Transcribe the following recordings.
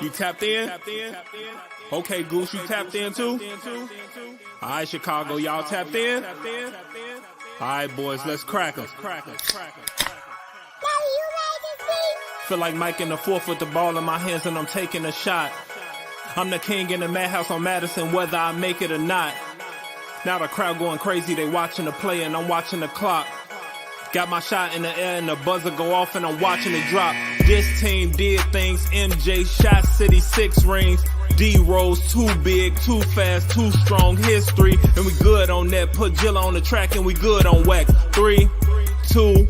You tapped in? Okay, Goose, you tapped in too? All right, Chicago, y'all tapped in? All right, boys, let's crack 'em. Feel like Mike in the fourth with the ball in my hands and I'm taking a shot. I'm the king in the madhouse on Madison, whether I make it or not. Now the crowd going crazy, they watching the play and I'm watching the clock. Got my shot in the air and the buzzer go off and I'm watching it drop. This team did things, MJ shot City 6 rings. D-Rose too big, too fast, too strong, history. And we good on that, put Jilla on the track and we good on wax. 3, 2,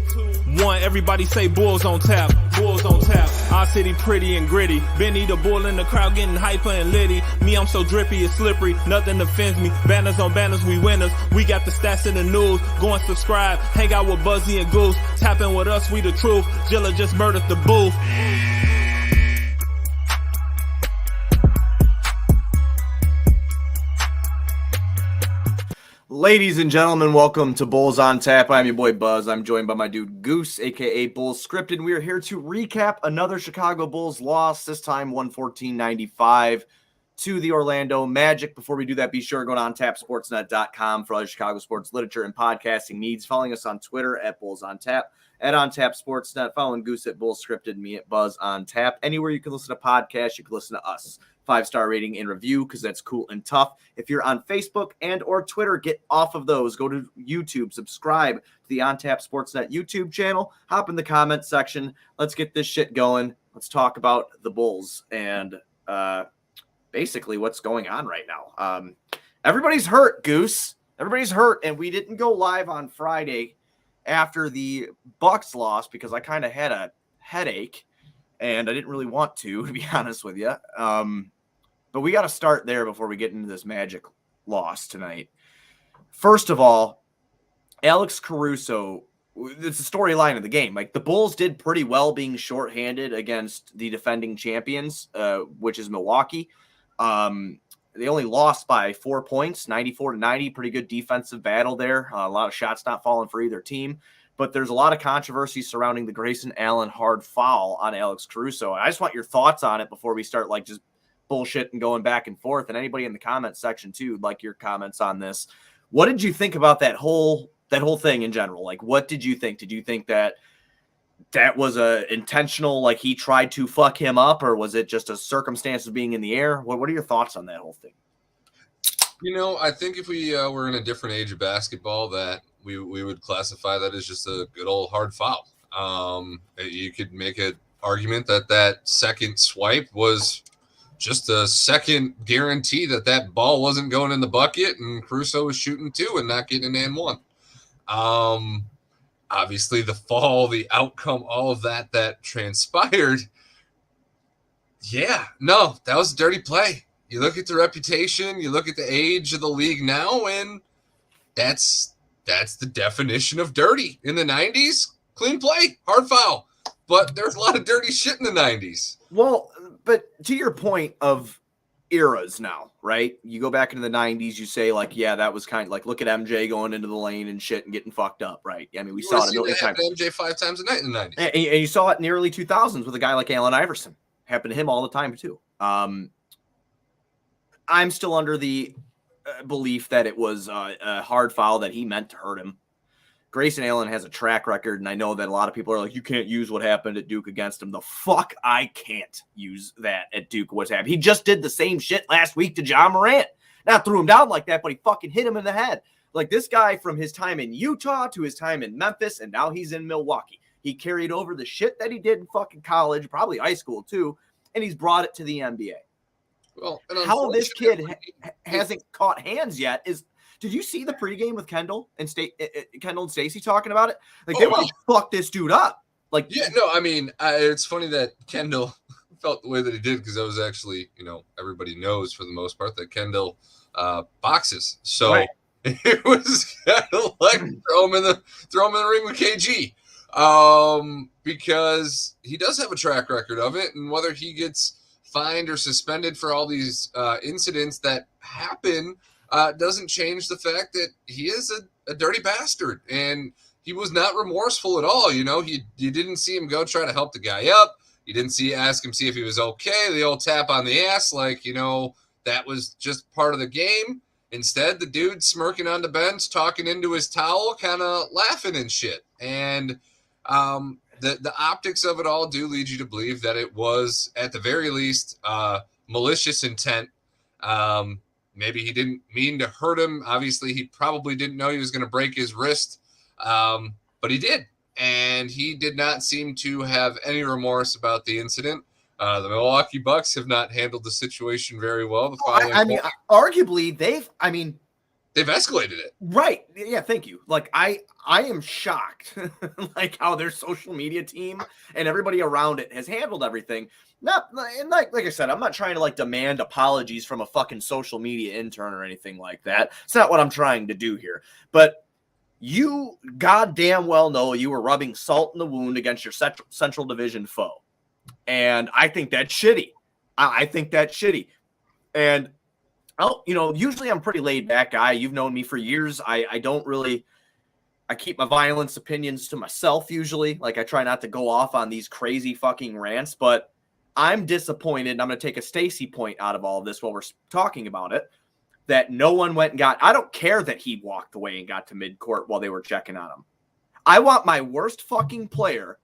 1, everybody say Bulls on tap, Bulls on tap. Our city pretty and gritty. Benny the bull in the crowd getting hyper and litty. Me, I'm so drippy, it's slippery, nothing offends me. Banners on banners, we winners. We got the stats in the news. Go and subscribe, hang out with Buzzy and Goose. Tapping with us, we the truth. Jilla just murdered the booth. Ladies and gentlemen, welcome to Bulls on Tap. I'm your boy Buzz. I'm joined by my dude Goose, aka Bulls Scripted. We are here to recap another Chicago Bulls loss, this time 114-95 to the Orlando Magic. Before we do that, be sure to go to ontapsportsnet.com for other Chicago sports literature and podcasting needs. Following us on Twitter at BullsOnTap, at OnTapSportsNet, following Goose at Bulls Scripted, me at Buzz on Tap. Anywhere you can listen to podcasts, you can listen to us. 5-star rating and review because that's cool and tough. If you're on Facebook and or Twitter, get off of those. Go to YouTube, subscribe to the OnTap Sportsnet YouTube channel. Hop in the comment section. Let's get this shit going. Let's talk about the Bulls and basically what's going on right now. Everybody's hurt, Goose. Everybody's hurt, and we didn't go live on Friday after the Bucks loss because I kind of had a headache and I didn't really want to be honest with you. But we got to start there before we get into this Magic loss tonight. First of all, Alex Caruso, it's a storyline of the game. Like, the Bulls did pretty well being shorthanded against the defending champions, which is Milwaukee. They only lost by 4 points, 94-90. Pretty good defensive battle there. A lot of shots not falling for either team. But there's a lot of controversy surrounding the Grayson Allen hard foul on Alex Caruso. I just want your thoughts on it before we start just bullshit and going back and forth. And anybody in the comment section too, like your comments on this. What did you think about that whole thing in general? Like, what did you think? Did you think that was a intentional, he tried to fuck him up, or was it just a circumstance of being in the air? What are your thoughts on that whole thing? I think if we were in a different age of basketball, that we would classify that as just a good old hard foul. You could make an argument that second swipe was just a second guarantee that ball wasn't going in the bucket and Caruso was shooting two and not getting an and one. Obviously the fall, the outcome, all of that transpired. Yeah, no, that was a dirty play. You look at the reputation, you look at the age of the league now, and that's the definition of dirty. In the 90s, clean play, hard foul. But there's a lot of dirty shit in the 90s. Well, but to your point of eras now, right? You go back into the 90s, you say, that was kind of look at MJ going into the lane and shit and getting fucked up, right? I mean, we saw it a million times. MJ 5 times a night in the 90s. And you saw it in the early 2000s with a guy like Allen Iverson. Happened to him all the time, too. I'm still under the belief that it was a hard foul, that he meant to hurt him. Grayson Allen has a track record, and I know that a lot of people are like, you can't use what happened at Duke against him. The fuck I can't use that at Duke, what's happened. He just did the same shit last week to John Morant. Not threw him down like that, but he fucking hit him in the head. This guy, from his time in Utah to his time in Memphis, and now he's in Milwaukee. He carried over the shit that he did in fucking college, probably high school too, and he's brought it to the NBA. Well, how this kid hasn't caught hands yet is. Did you see the pregame with Kendall and Stacey talking about it? They want to fuck this dude up. It's funny that Kendall felt the way that he did because that was actually, everybody knows for the most part that Kendall boxes. So right. It was kind of like throw him in the ring with KG, because he does have a track record of it, and whether he gets fined or suspended for all these incidents that happen. Doesn't change the fact that he is a dirty bastard, and he was not remorseful at all. You didn't see him go try to help the guy up. You didn't ask him, see if he was okay. The old tap on the ass, like, that was just part of the game. Instead, the dude smirking on the bench, talking into his towel, kind of laughing and shit. And the optics of it all do lead you to believe that it was, at the very least, malicious intent. Maybe he didn't mean to hurt him. Obviously, he probably didn't know he was going to break his wrist, but he did. And he did not seem to have any remorse about the incident. The Milwaukee Bucks have not handled the situation very well. Arguably, they've escalated it. Right. Yeah, thank you. Like, I am shocked like how their social media team and everybody around it has handled everything. And like I said, I'm not trying to like demand apologies from a fucking social media intern or anything like that. It's not what I'm trying to do here. But you goddamn well know you were rubbing salt in the wound against your Central Division foe. And I think that's shitty. I think that's shitty. And usually I'm a pretty laid back guy. You've known me for years. I keep my violence opinions to myself usually. Like, I try not to go off on these crazy fucking rants, but I'm disappointed. And I'm going to take a Stacy point out of all of this while we're talking about it, that no one went and I don't care that he walked away and got to midcourt while they were checking on him. I want my worst fucking player,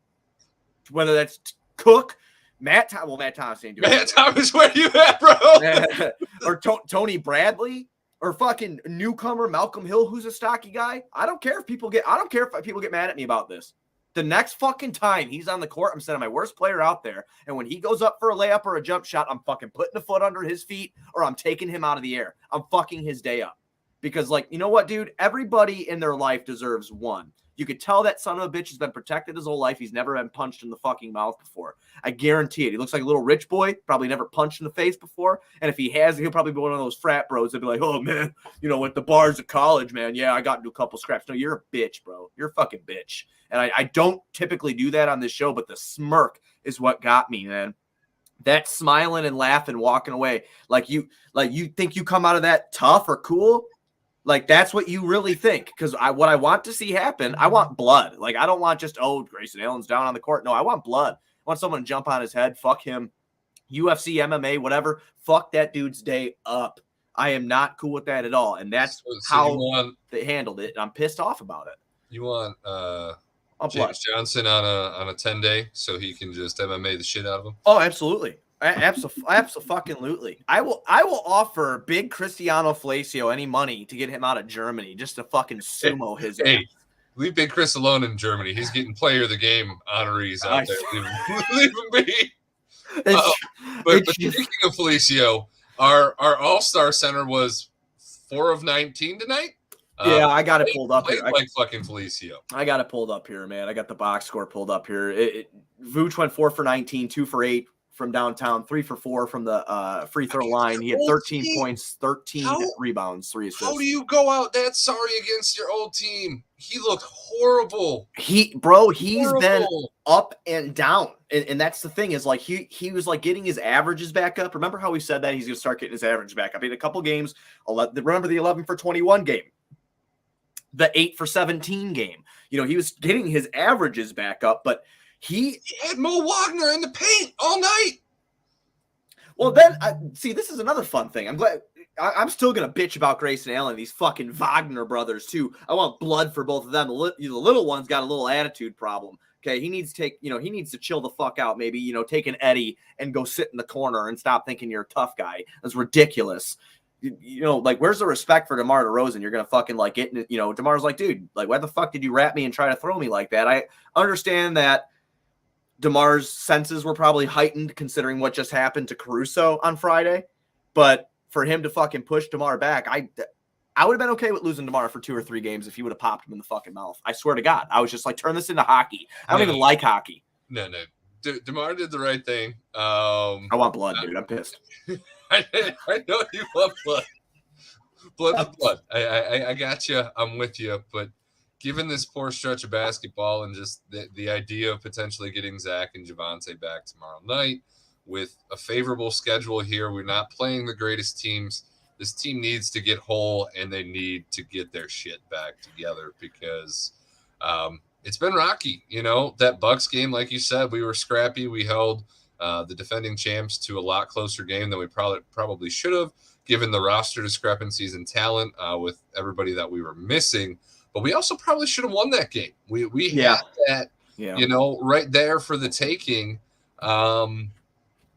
whether that's Cook, Matt Thomas ain't doing it. Matt Thomas, where you at, bro? Or Tony Bradley, or fucking newcomer Malcolm Hill, who's a stocky guy. I don't care if people get mad at me about this. The next fucking time he's on the court, I'm sending my worst player out there. And when he goes up for a layup or a jump shot, I'm fucking putting a foot under his feet, or I'm taking him out of the air. I'm fucking his day up. Because, like, you know what, dude? Everybody in their life deserves one. You could tell that son of a bitch has been protected his whole life. He's never been punched in the fucking mouth before. I guarantee it. He looks like a little rich boy, probably never punched in the face before. And if he has, he'll probably be one of those frat bros that'd be like, oh, man, at the bars of college, man, yeah, I got into a couple scraps. No, you're a bitch, bro. You're a fucking bitch. And I don't typically do that on this show, but the smirk is what got me, man. That smiling and laughing, walking away. Like you think you come out of that tough or cool? Like, that's what you really think. Because what I want to see happen, I want blood. Like, I don't want just, Grayson Allen's down on the court. No, I want blood. I want someone to jump on his head. Fuck him. UFC, MMA, whatever. Fuck that dude's day up. I am not cool with that at all. And that's how they handled it. And I'm pissed off about it. You want James Johnson on a 10-day so he can just MMA the shit out of him? Oh, absolutely. Absolutely. I will offer big Cristiano Falacio any money to get him out of Germany just to fucking sumo his ass. Hey, leave Big Chris alone in Germany. He's getting player of the game honorees out there. Leave him be. But speaking of Falacio, our all-star center was 4 of 19 tonight. Yeah, I got it pulled up here. Like fucking Falacio. I got it pulled up here, man. I got the box score pulled up here. Vooch went 4 for 19, 2 for 8 from downtown, 3 for 4 from the free throw line. He had 13 points, 13 rebounds, 3 assists. How do you go out that sorry against your old team? He looked horrible. He's been up and down. And that's the thing is, like, he was like getting his averages back up. Remember how we said that he's going to start getting his average back up? He had a couple games. Remember the 11 for 21 game, the 8 for 17 game. He was getting his averages back up, but he had Mo Wagner in the paint all night. Well, then, see, this is another fun thing. I'm glad. I'm still going to bitch about Grayson Allen, these fucking Wagner brothers, too. I want blood for both of them. The little one's got a little attitude problem. Okay, he needs to chill the fuck out, maybe, take an Eddie and go sit in the corner and stop thinking you're a tough guy. That's ridiculous. Like, where's the respect for DeMar DeRozan? You're going to fucking, like, get, DeMar's like, dude, like, why the fuck did you rap me and try to throw me like that? I understand that DeMar's senses were probably heightened considering what just happened to Caruso on Friday. But for him to fucking push DeMar back, I would have been okay with losing DeMar for 2 or 3 games if he would have popped him in the fucking mouth. I swear to God. I was just like, turn this into hockey. I don't even like hockey. No. DeMar did the right thing. I want blood, dude. I'm pissed. I know you want blood. Blood. I got you. I'm with you. But given this poor stretch of basketball and just the idea of potentially getting Zach and Javonte back tomorrow night with a favorable schedule here, we're not playing the greatest teams. This team needs to get whole, and they need to get their shit back together because it's been rocky. That Bucks game, like you said, we were scrappy. We held the defending champs to a lot closer game than we probably should have, given the roster discrepancies and talent with everybody that we were missing. But we also probably should have won that game. We had that, right there for the taking. And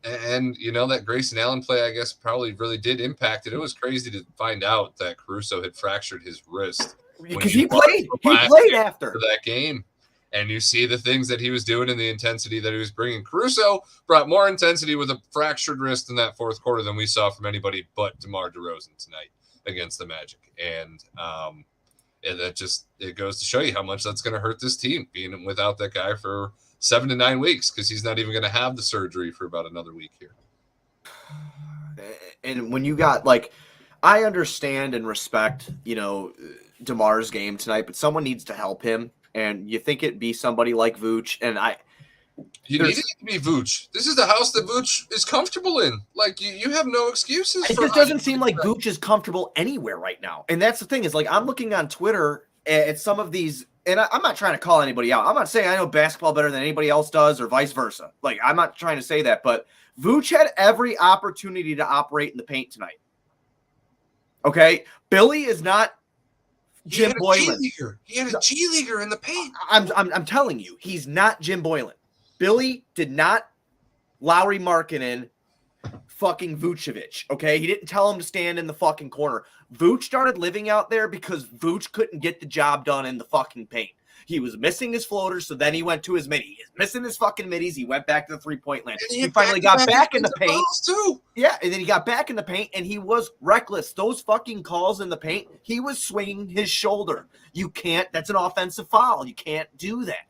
that Grayson Allen play, I guess, probably really did impact it. It was crazy to find out that Caruso had fractured his wrist because he played after that game. And you see the things that he was doing and the intensity that he was bringing. Caruso brought more intensity with a fractured wrist in that fourth quarter than we saw from anybody but DeMar DeRozan tonight against the Magic. And it goes to show you how much that's going to hurt this team, being without that guy for 7 to 9 weeks, because he's not even going to have the surgery for about another week here. And when you got, I understand and respect, DeMar's game tonight, but someone needs to help him. And you think it'd be somebody like Vooch, and you need it to be Vooch. This is the house that Vooch is comfortable in. You have no excuses. It just doesn't seem like Vooch is comfortable anywhere right now. And that's the thing is, I'm looking on Twitter at some of these, and I'm not trying to call anybody out. I'm not saying I know basketball better than anybody else does or vice versa. I'm not trying to say that, but Vooch had every opportunity to operate in the paint tonight. Okay? Billy is not Jim Boylan. He had a G leaguer in the paint. I'm telling you, he's not Jim Boylan. Billy did not Lowry Markkanen fucking Vucevic. Okay, he didn't tell him to stand in the fucking corner. Vooch started living out there because Vooch couldn't get the job done in the fucking paint. He was missing his floaters, so then he went to his midi. He's missing his fucking middies. He went back to the three-point land. He finally got back in the paint. Too. Yeah, and then he got back in the paint, and he was reckless. Those fucking calls in the paint, he was swinging his shoulder. You can't. That's an offensive foul. You can't do that.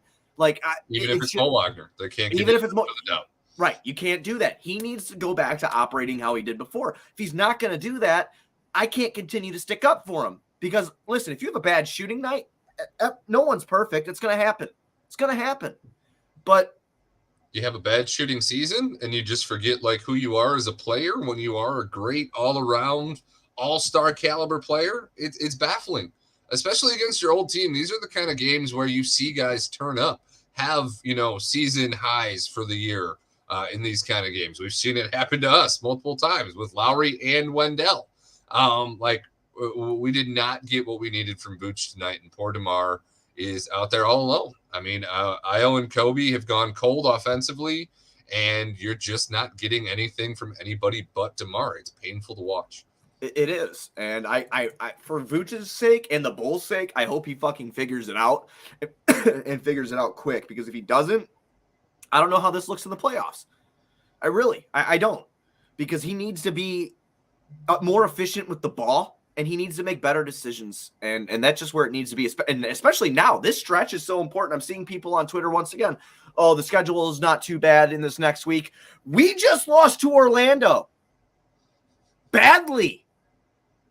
Even if it's Mo Wagner, they can't. Even if it's Mo, right? You can't do that. He needs to go back to operating how he did before. If he's not going to do that, I can't continue to stick up for him because listen, if you have a bad shooting night. No one's perfect. It's going to happen. It's going to happen. But you have a bad shooting season and you just forget who you are as a player when you are a great all-around, all-star caliber player. It's baffling, especially against your old team. These are the kind of games where you see guys turn up, have, season highs for the year in these kind of games. We've seen it happen to us multiple times with Lowry and Wendell. We did not get what we needed from Vooch tonight, and poor DeMar is out there all alone. I mean, Io and Kobe have gone cold offensively, and you're just not getting anything from anybody but DeMar. It's painful to watch. It is, and I for Vooch's sake and the Bulls' sake, I hope he fucking figures it out and figures it out quick, because if he doesn't, I don't know how this looks in the playoffs. I don't, because he needs to be more efficient with the ball. And he needs to make better decisions. And that's just where it needs to be. And especially now, this stretch is so important. I'm seeing people on Twitter once again, oh, the schedule is not too bad in this next week. We just lost to Orlando. Badly.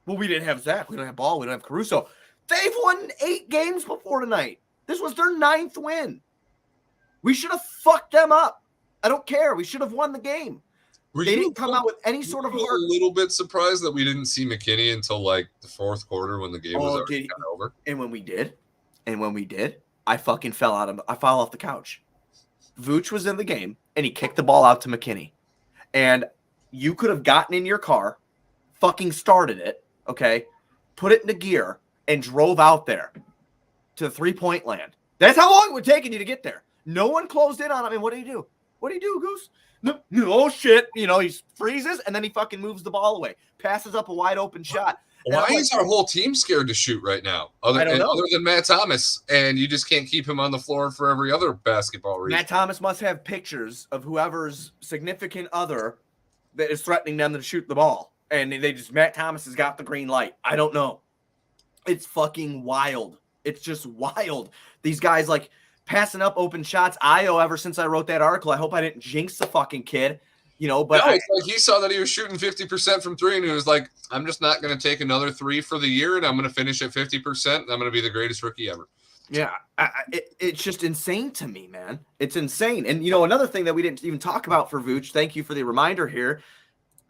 Well, we didn't have Zach. We don't have Ball. We don't have Caruso. They've won 8 games before tonight. This was their 9th win. We should have fucked them up. I don't care. We should have won the game. They didn't come out with any sort of heart. A little bit surprised that we didn't see McKinney until the fourth quarter when the game was already over. And when we did, I fucking fell off the couch. Vooch was in the game and he kicked the ball out to McKinney. And you could have gotten in your car, fucking started it, okay, put it into gear, and drove out there to the 3-point land. That's how long it would take you to get there. No one closed in on him. And what do you do? What do you do, Goose? No shit. He freezes and then he fucking moves the ball away. Passes up a wide open shot. Why is our whole team scared to shoot right now? Other than Matt Thomas, and you just can't keep him on the floor for every other basketball reason. Matt Thomas must have pictures of whoever's significant other that is threatening them to shoot the ball. And Matt Thomas has got the green light. I don't know. It's fucking wild. It's just wild. These guys passing up open shots. Io, ever since I wrote that article, I hope I didn't jinx the fucking kid, but it's he saw that he was shooting 50% from 3 and he was like, I'm just not going to take another 3 for the year and I'm going to finish at 50% and I'm going to be the greatest rookie ever. Yeah. It's just insane to me, man. It's insane. And another thing that we didn't even talk about for Vooch, thank you for the reminder here.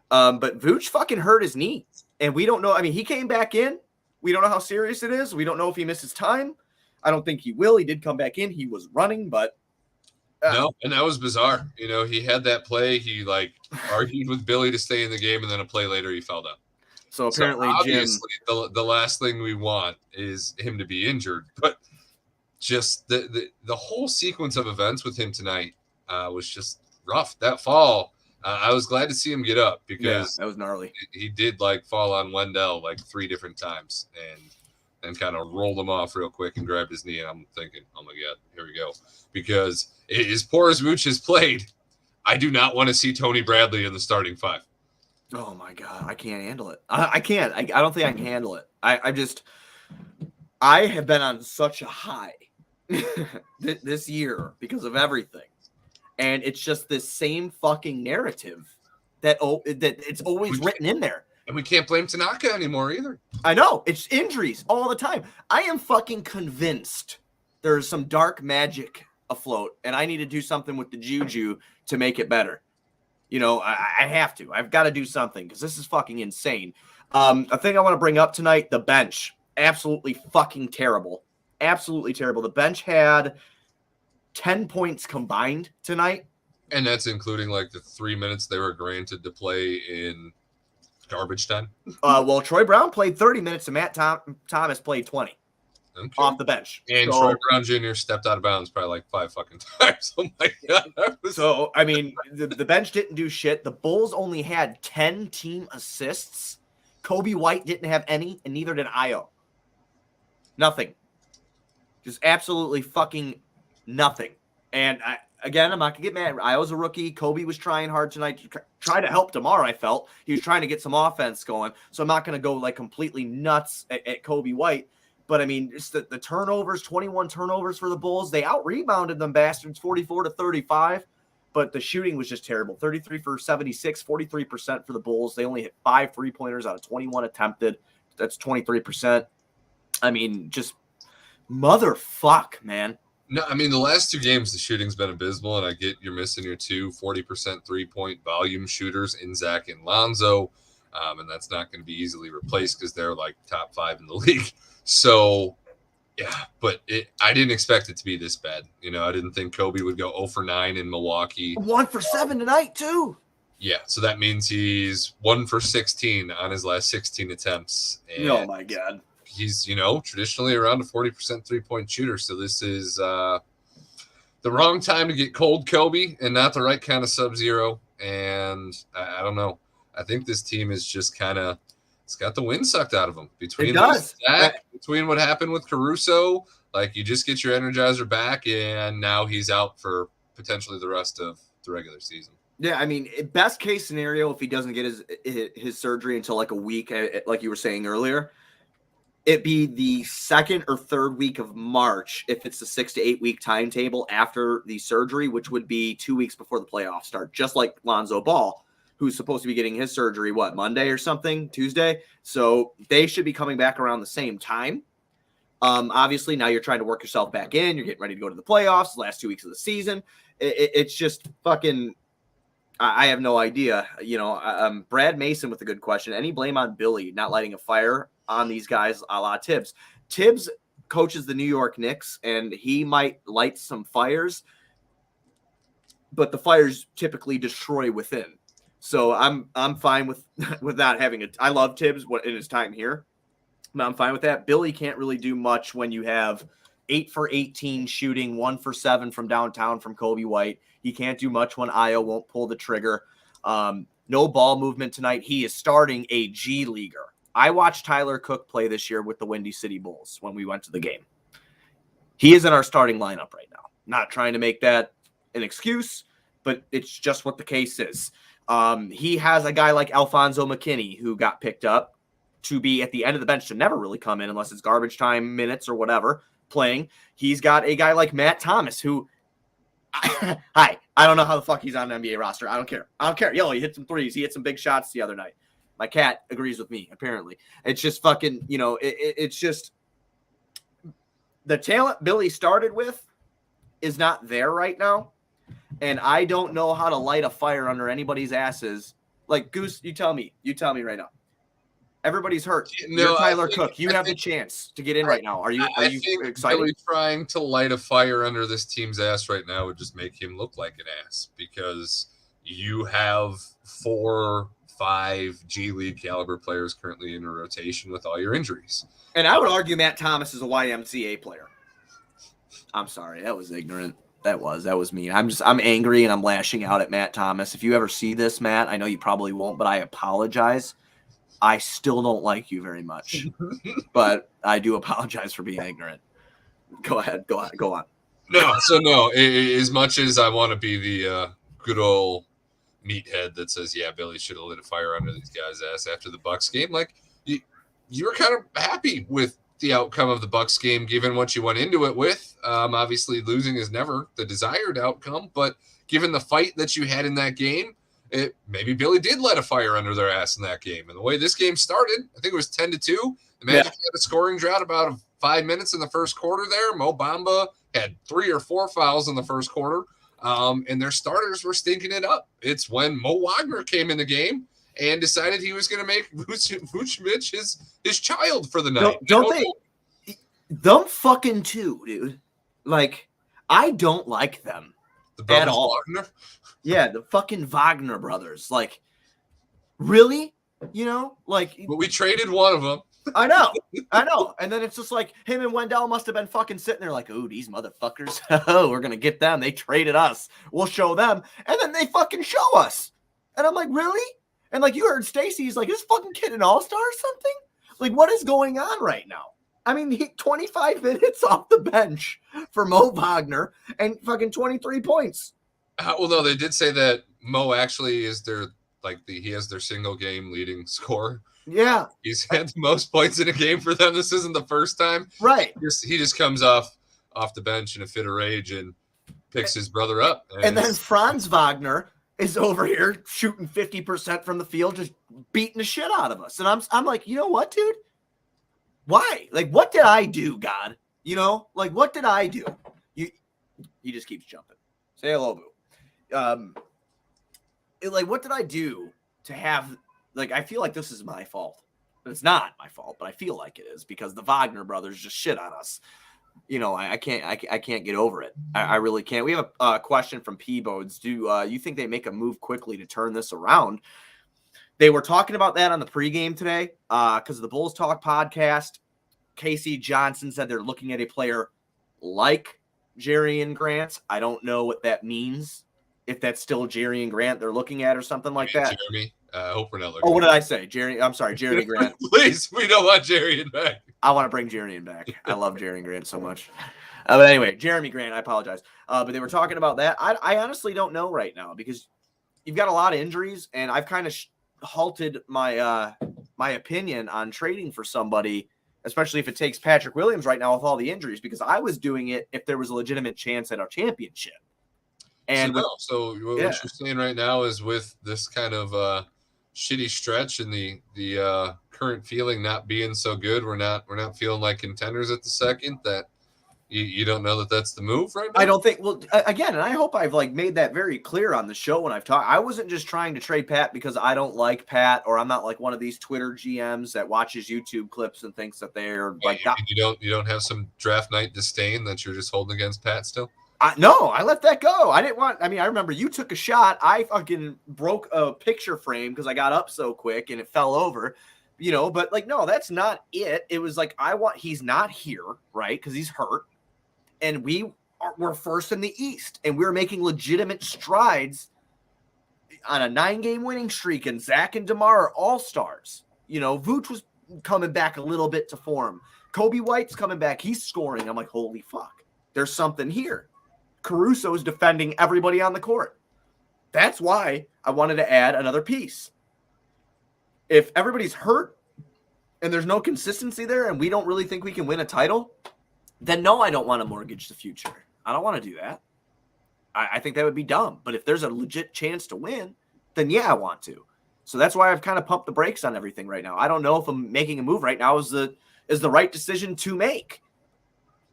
But Vooch fucking hurt his knee and we don't know. I mean, he came back in. We don't know how serious it is. We don't know if he misses time. I don't think he will. He did come back in. He was running, but no, and that was bizarre. He had that play. He argued with Billy to stay in the game, and then a play later he fell down. So apparently, obviously, Jim, the last thing we want is him to be injured. But just the whole sequence of events with him tonight was just rough. That fall, I was glad to see him get up because that was gnarly. He did fall on Wendell 3 different times and kind of rolled him off real quick and grabbed his knee. And I'm thinking, oh my God, here we go. Because as poor as Vooch has played, I do not want to see Tony Bradley in the starting 5. Oh my God, I can't handle it. I can't. I don't think I can handle it. I have been on such a high this year because of everything. And it's just this same fucking narrative that it's always written in there. And we can't blame Tanaka anymore either. I know. It's injuries all the time. I am fucking convinced there's some dark magic afloat, and I need to do something with the juju to make it better. I have to. I've got to do something because this is fucking insane. A thing I want to bring up tonight, the bench. Absolutely fucking terrible. Absolutely terrible. The bench had 10 points combined tonight. And that's including the 3 minutes they were granted to play in garbage time. Well, Troy Brown played 30 minutes and Matt Thomas played 20 off the bench. And Troy Brown Jr. stepped out of bounds probably 5 fucking times. Oh my God. So, I mean, the bench didn't do shit. The Bulls only had 10 team assists. Kobe White didn't have any, and neither did Io. Nothing. Just absolutely fucking nothing. And I'm not gonna get mad. I was a rookie. Kobe was trying hard tonight to try to help DeMar. I felt he was trying to get some offense going. So I'm not gonna go completely nuts at Kobe White. But I mean, just the turnovers, 21 turnovers for the Bulls. They out rebounded them bastards, 44-35. But the shooting was just terrible. 33 for 76, 43% for the Bulls. They only hit 5 3-pointers out of 21 attempted. That's 23%. I mean, just motherfuck, man. No, I mean, the last 2 games, the shooting's been abysmal, and I get you're missing your 2 40% 3-point volume shooters in Zach and Lonzo, and that's not going to be easily replaced because they're top 5 in the league. So, yeah, but I didn't expect it to be this bad. I didn't think Kobe would go 0 for 9 in Milwaukee. 1 for 7 tonight, too. Yeah, so that means he's 1 for 16 on his last 16 attempts. And oh, my God. He's, traditionally around a 40% 3-point shooter. So this is the wrong time to get cold Kobe and not the right kind of Sub-Zero. And I don't know. I think this team is just it's got the wind sucked out of them. Between what happened with Caruso, you just get your Energizer back, and now he's out for potentially the rest of the regular season. Yeah, I mean, best case scenario, if he doesn't get his surgery until a week, like you were saying earlier, it'd be the 2nd or 3rd week of March if it's a 6 to 8 week timetable after the surgery, which would be 2 weeks before the playoffs start, just like Lonzo Ball, who's supposed to be getting his surgery, Monday or something, Tuesday. So they should be coming back around the same time. Obviously, now you're trying to work yourself back in. You're getting ready to go to the playoffs, the last 2 weeks of the season. It's just fucking – I have no idea. Brad Mason with a good question. Any blame on Billy not lighting a fire on these guys a la Tibbs? Tibbs coaches the New York Knicks, and he might light some fires, but the fires typically destroy within. So I'm fine with not having it. I love Tibbs in his time here. I'm fine with that. Billy can't really do much when you have 8 for 18 shooting, 1 for 7 from downtown from Kobe White. He can't do much when Io won't pull the trigger. No ball movement tonight. He is starting a G leaguer. I watched Tyler Cook play this year with the Windy City Bulls when we went to the game. He is in our starting lineup right now. Not trying to make that an excuse, but it's just what the case is. He has a guy like Alfonso McKinney who got picked up to be at the end of the bench to never really come in unless it's garbage time minutes or whatever playing. He's got a guy like Matt Thomas who I don't know how the fuck he's on an NBA roster. I don't care. Yo, he hit some threes. He hit some big shots the other night. My cat agrees with me, apparently. It's just fucking, it's just the talent Billy started with is not there right now. And I don't know how to light a fire under anybody's asses. Like, Goose, you tell me right now. Everybody's hurt. No, You're Tyler Cook. You have the chance to get in right now. Are you excited? Billy trying to light a fire under this team's ass right now would just make him look like an ass, because you have 4, 5 G League caliber players currently in a rotation with all your injuries. And I would argue Matt Thomas is a YMCA player. I'm sorry. That was ignorant. That was mean. I'm angry and I'm lashing out at Matt Thomas. If you ever see this, Matt, I know you probably won't, but I apologize. I still don't like you very much, but I do apologize for being ignorant. Go ahead. Go on. No. As much as I want to be the good old meathead that says, yeah, Billy should have lit a fire under these guys' ass after the Bucks game, like you were kind of happy with the outcome of the Bucks game, given what you went into it with. Obviously, losing is never the desired outcome, but given the fight that you had in that game, maybe Billy did light a fire under their ass in that game. And the way this game started, I think it was 10-2. The Magic had a scoring drought about 5 minutes in the first quarter there. Mo Bamba had 3 or 4 fouls in the first quarter, and their starters were stinking it up. It's when Mo Wagner came in the game and decided he was going to make Vucevic his child for the night. Don't they? Them fucking too, dude. Like, I don't like them at all. Wagner? Yeah, the fucking Wagner brothers. Like, really? You know, like. But we traded one of them. I know. And then it's just like him and Wendell must have been fucking sitting there like, oh, these motherfuckers. Oh, we're going to get them. They traded us. We'll show them. And then they fucking show us. And I'm like, really? And like you heard Stacey's like, is this fucking kid an all-star or something? Like, what is going on right now? I mean, he 25 minutes off the bench for Mo Wagner and fucking 23 points. Well, no, they did say that Mo actually is he has their single game leading scorer. Yeah. He's had the most points in a game for them. This isn't the first time. Right. He just comes off the bench in a fit of rage and picks his brother up. And then Franz Wagner is over here shooting 50% from the field, just beating the shit out of us. And I'm like, you know what, dude? Why? Like, what did I do, God? You know, like, what did I do? He just keeps jumping. Say hello, boo. Like, what did I do to have, like, I feel like this is my fault. It's not my fault, but I feel like it is because the Wagner brothers just shit on us. You know, I can't get over it. I really can't. We have a question from P-Bodes. Do you think they make a move quickly to turn this around? They were talking about that on the pregame today because of the Bulls Talk podcast. Casey Johnson said they're looking at a player like Jerian Grant. I don't know what that means. If that's still Jerian Grant they're looking at or something like that. Jeremy, I hope we're not looking. Oh, what did I say? I'm sorry, Jeremy Grant. Please, we don't want Jerian back. I want to bring Jerian back. I love Jerian Grant so much. But anyway, Jeremy Grant, I apologize. But they were talking about that. I honestly don't know right now because you've got a lot of injuries, and I've kind of halted my my opinion on trading for somebody, especially if it takes Patrick Williams right now with all the injuries, because I was doing it if there was a legitimate chance at a championship. And so what you're saying right now is with this kind of shitty stretch and the current feeling not being so good, we're not feeling like contenders at the second, that you don't know that that's the move right now? I don't think. Well, again, and I hope I've like made that very clear on the show when I've talked. I wasn't just trying to trade Pat because I don't like Pat, or I'm not like one of these Twitter GMs that watches YouTube clips and thinks that they're like. You don't have some draft night disdain that you're just holding against Pat still? No, I let that go. I remember you took a shot. I fucking broke a picture frame because I got up so quick and it fell over, you know, but like, no, that's not it. It was like, he's not here, right? Because he's hurt. And we're first in the East and we're making legitimate strides on a 9-game winning streak. And Zach and DeMar are all-stars. You know, Vooch was coming back a little bit to form. Kobe White's coming back. He's scoring. I'm like, holy fuck. There's something here. Caruso's defending everybody on the court. That's why I wanted to add another piece. If everybody's hurt and there's no consistency there and we don't really think we can win a title, then no, I don't want to mortgage the future. I don't want to do that. I think that would be dumb. But if there's a legit chance to win, then yeah, I want to. So that's why I've kind of pumped the brakes on everything right now. I don't know if I'm making a move right now is the right decision to make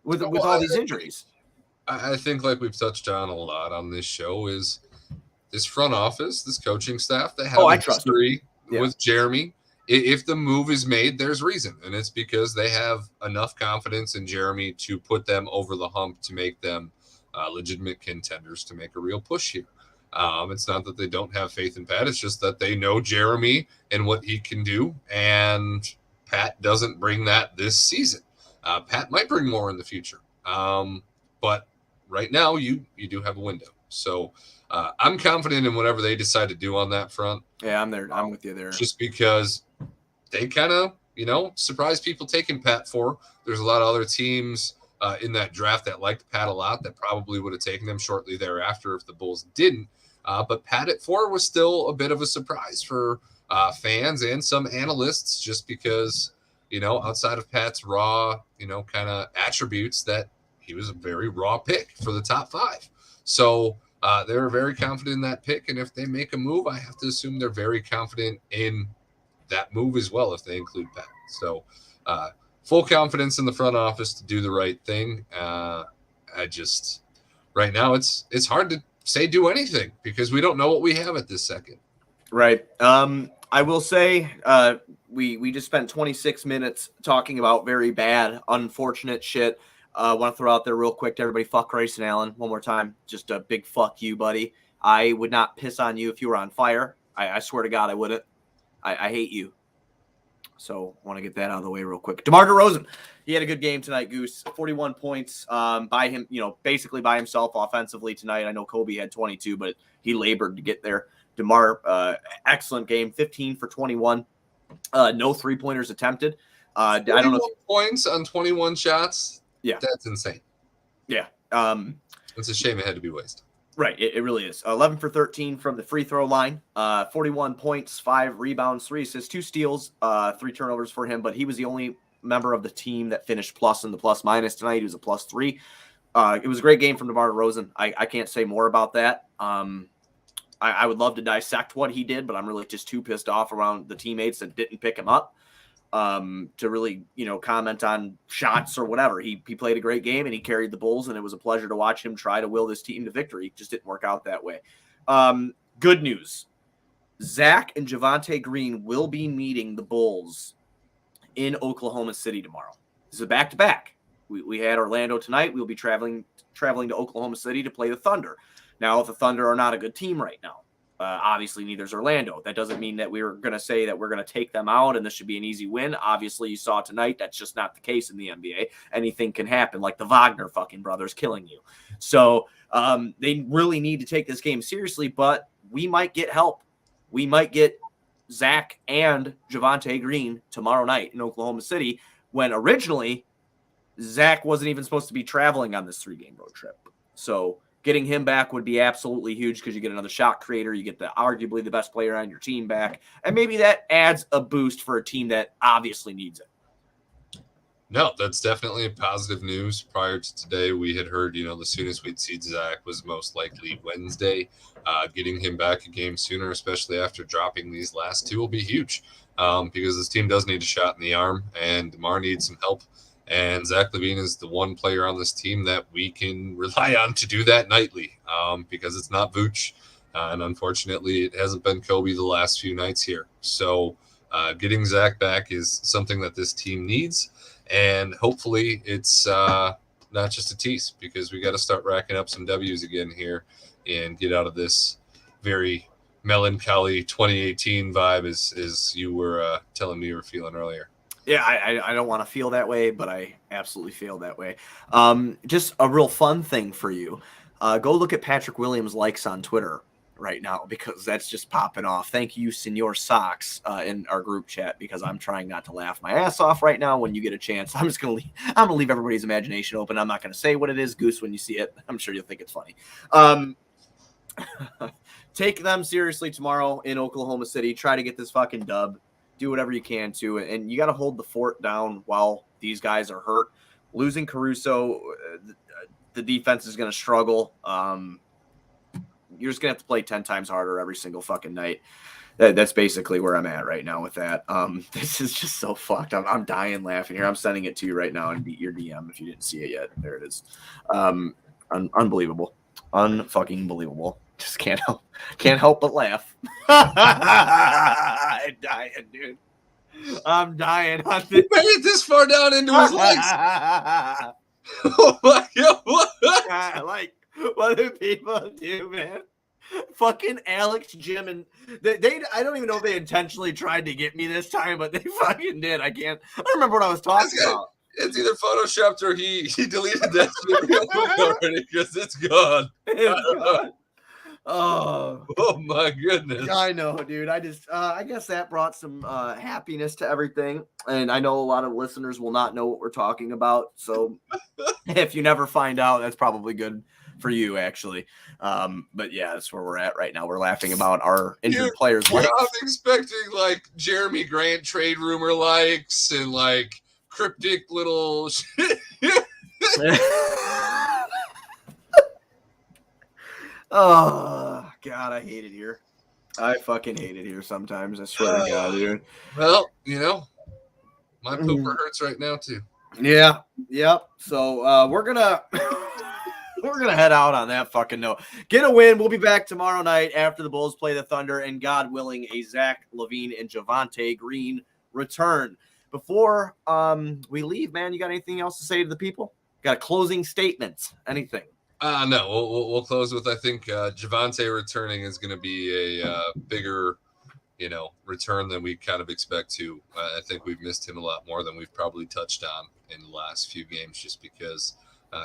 with all these injuries. I think, like we've touched on a lot on this show, is this front office, this coaching staff, they have a history with Jeremy if the move is made, there's reason, and it's because they have enough confidence in Jeremy to put them over the hump to make them legitimate contenders to make a real push here. It's not that they don't have faith in Pat. It's just that they know Jeremy and what he can do, and Pat doesn't bring that this season. Pat might bring more in the future, but right now you do have a window. So I'm confident in whatever they decide to do on that front. Yeah, I'm there. I'm with you there. Just because they kind of, surprised people taking Pat 4. There's a lot of other teams in that draft that liked Pat a lot that probably would have taken him shortly thereafter if the Bulls didn't. But Pat at 4 was still a bit of a surprise for fans and some analysts, just because, outside of Pat's raw, kind of attributes, that he was a very raw pick for the top 5. So they were very confident in that pick. And if they make a move, I have to assume they're very confident in that move as well, if they include Pat. So full confidence in the front office to do the right thing. Right now it's hard to say do anything because we don't know what we have at this second. Right. I will say we just spent 26 minutes talking about very bad, unfortunate shit. I want to throw out there real quick to everybody, fuck Grayson Allen one more time. Just a big fuck you, buddy. I would not piss on you if you were on fire. I swear to God I wouldn't. I hate you. So I want to get that out of the way real quick. DeMar DeRozan, he had a good game tonight, Goose. 41 points by him, basically by himself offensively tonight. I know Kobe had 22, but he labored to get there. DeMar, excellent game, 15 for 21. No three-pointers attempted. I don't know. Points on 21 shots? Yeah. That's insane. Yeah. It's a shame it had to be wasted. Right, it really is. 11 for 13 from the free throw line, 41 points, 5 rebounds, 3 assists, 2 steals, 3 turnovers for him, but he was the only member of the team that finished plus in the plus-minus tonight. He was a +3. It was a great game from DeMar DeRozan. I can't say more about that. I would love to dissect what he did, but I'm really just too pissed off around the teammates that didn't pick him up to really, comment on shots or whatever. He played a great game and he carried the Bulls, and it was a pleasure to watch him try to will this team to victory. It just didn't work out that way. Good news. Zach and Javonte Green will be meeting the Bulls in Oklahoma City tomorrow. This is a back-to-back. We had Orlando tonight. We'll be traveling to Oklahoma City to play the Thunder. Now, the Thunder are not a good team right now. Obviously, neither is Orlando. That doesn't mean that we're going to say that we're going to take them out and this should be an easy win. Obviously, you saw tonight that's just not the case in the NBA. Anything can happen, like the Wagner fucking brothers killing you. So they really need to take this game seriously, but we might get help. We might get Zach and Javonte Green tomorrow night in Oklahoma City, when originally Zach wasn't even supposed to be traveling on this 3-game road trip. So getting him back would be absolutely huge because you get another shot creator. You get arguably the best player on your team back. And maybe that adds a boost for a team that obviously needs it. No, that's definitely positive news. Prior to today, we had heard, the soonest we'd see Zach was most likely Wednesday. Getting him back a game sooner, especially after dropping these last 2, will be huge because this team does need a shot in the arm, and DeMar needs some help. And Zach LaVine is the one player on this team that we can rely on to do that nightly because it's not Vooch. And unfortunately, it hasn't been Kobe the last few nights here. So getting Zach back is something that this team needs. And hopefully it's not just a tease, because we got to start racking up some W's again here and get out of this very melancholy 2018 vibe as you were telling me you were feeling earlier. Yeah, I don't want to feel that way, but I absolutely feel that way. Just a real fun thing for you. Go look at Patrick Williams' likes on Twitter right now, because that's just popping off. Thank you, Senor Socks, in our group chat, because I'm trying not to laugh my ass off right now. When you get a chance, I'm gonna leave everybody's imagination open. I'm not gonna say what it is, Goose. When you see it, I'm sure you'll think it's funny. Take them seriously tomorrow in Oklahoma City. Try to get this fucking dub. Do whatever you can to, and you got to hold the fort down while these guys are hurt. Losing Caruso, the defense is going to struggle. You're just going to have to play 10 times harder every single fucking night. That's basically where I'm at right now with that. This is just so fucked. I'm dying laughing here. I'm sending it to you right now and beat your DM if you didn't see it yet. There it is. Unbelievable. Unfucking believable. Just can't help but laugh. I'm dying, dude. I'm dying on He made it this far down into his legs. Oh my God. What? Like, what do people do, man? Fucking Alex, Jim, and they I don't even know if they intentionally tried to get me this time, but they fucking did. I don't remember what I was talking about. It's either photoshopped or he deleted that video already because it's gone. It's gone. Oh My goodness. I know, dude. I guess that brought some happiness to everything. And I know a lot of listeners will not know what we're talking about. So if you never find out, that's probably good for you, actually. But yeah, that's where we're at right now. We're laughing about our injured players. I'm expecting like Jeremy Grant trade rumor likes and like cryptic little shit. Oh God, I hate it here. I fucking hate it here sometimes. I swear to God, dude. Well, my pooper hurts right now too. Yeah. Yep. So we're gonna head out on that fucking note. Get a win. We'll be back tomorrow night after the Bulls play the Thunder, and God willing, a Zach LaVine and Javonte Green return. Before we leave, man, you got anything else to say to the people? Got a closing statement? Anything? No, we'll close with I think Javonte returning is going to be a bigger, return than we kind of expect to. I think we've missed him a lot more than we've probably touched on in the last few games, just because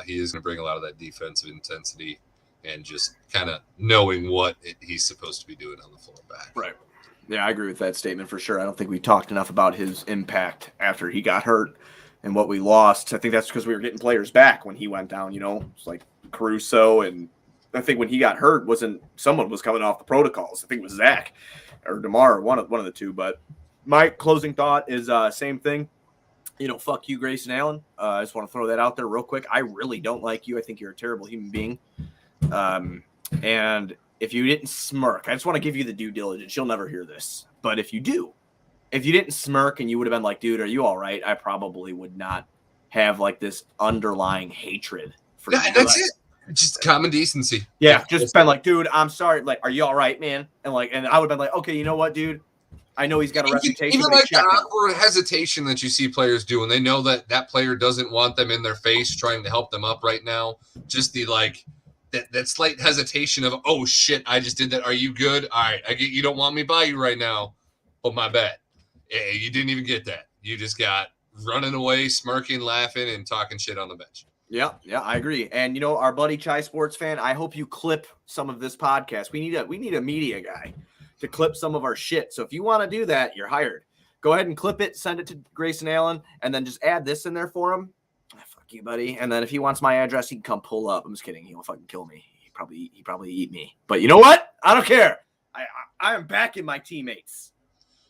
he is going to bring a lot of that defensive intensity and just kind of knowing what he's supposed to be doing on the floor back. Right. Yeah, I agree with that statement for sure. I don't think we talked enough about his impact after he got hurt and what we lost. I think that's because we were getting players back when he went down. It's like Caruso, and I think when he got hurt, someone was coming off the protocols. I think it was Zach or DeMar, one of the two. But my closing thought is same thing. Fuck you, Grayson Allen. I just want to throw that out there real quick. I really don't like you. I think you're a terrible human being. And if you didn't smirk, I just want to give you the due diligence. You'll never hear this, but if you didn't smirk and you would have been like, dude, are you all right? I probably would not have like this underlying hatred for you. That's it. Just common decency. Yeah, just been like, dude, I'm sorry. Like, are you all right, man? And I would have been like, okay, you know what, dude? I know he's got a reputation. Even like the awkward hesitation that you see players do when they know that player doesn't want them in their face trying to help them up right now. Just the that slight hesitation of, oh shit, I just did that. Are you good? All right, I get you don't want me by you right now, but my bad. You didn't even get that. You just got running away, smirking, laughing, and talking shit on the bench. Yeah, I agree. And our buddy Chai Sports Fan, I hope you clip some of this podcast. We need a media guy to clip some of our shit. So if you want to do that, you're hired. Go ahead and clip it, send it to Grayson Allen, and then just add this in there for him. Fuck you, buddy. And then if he wants my address, he can come pull up. I'm just kidding. He'll fucking kill me. He probably eat me. But you know what? I don't care. I am backing my teammates.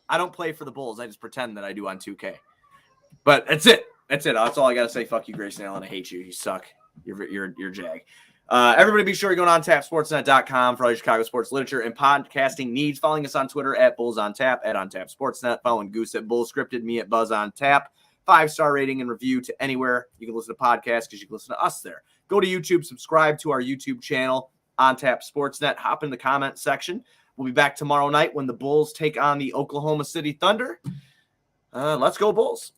I don't play for the Bulls. I just pretend that I do on 2K. But that's it. That's all I got to say. Fuck you, Grayson Allen. I hate you. You suck. You're Jag. Everybody be sure you're going on tapsportsnet.com for all your Chicago sports literature and podcasting needs. Following us on Twitter at BullsOnTap, at OnTapSportsNet. Following Goose at BullScripted, me at BuzzOnTap. 5-star rating and review to anywhere you can listen to podcasts because you can listen to us there. Go to YouTube, subscribe to our YouTube channel, OnTap Sportsnet. Hop in the comment section. We'll be back tomorrow night when the Bulls take on the Oklahoma City Thunder. Let's go, Bulls.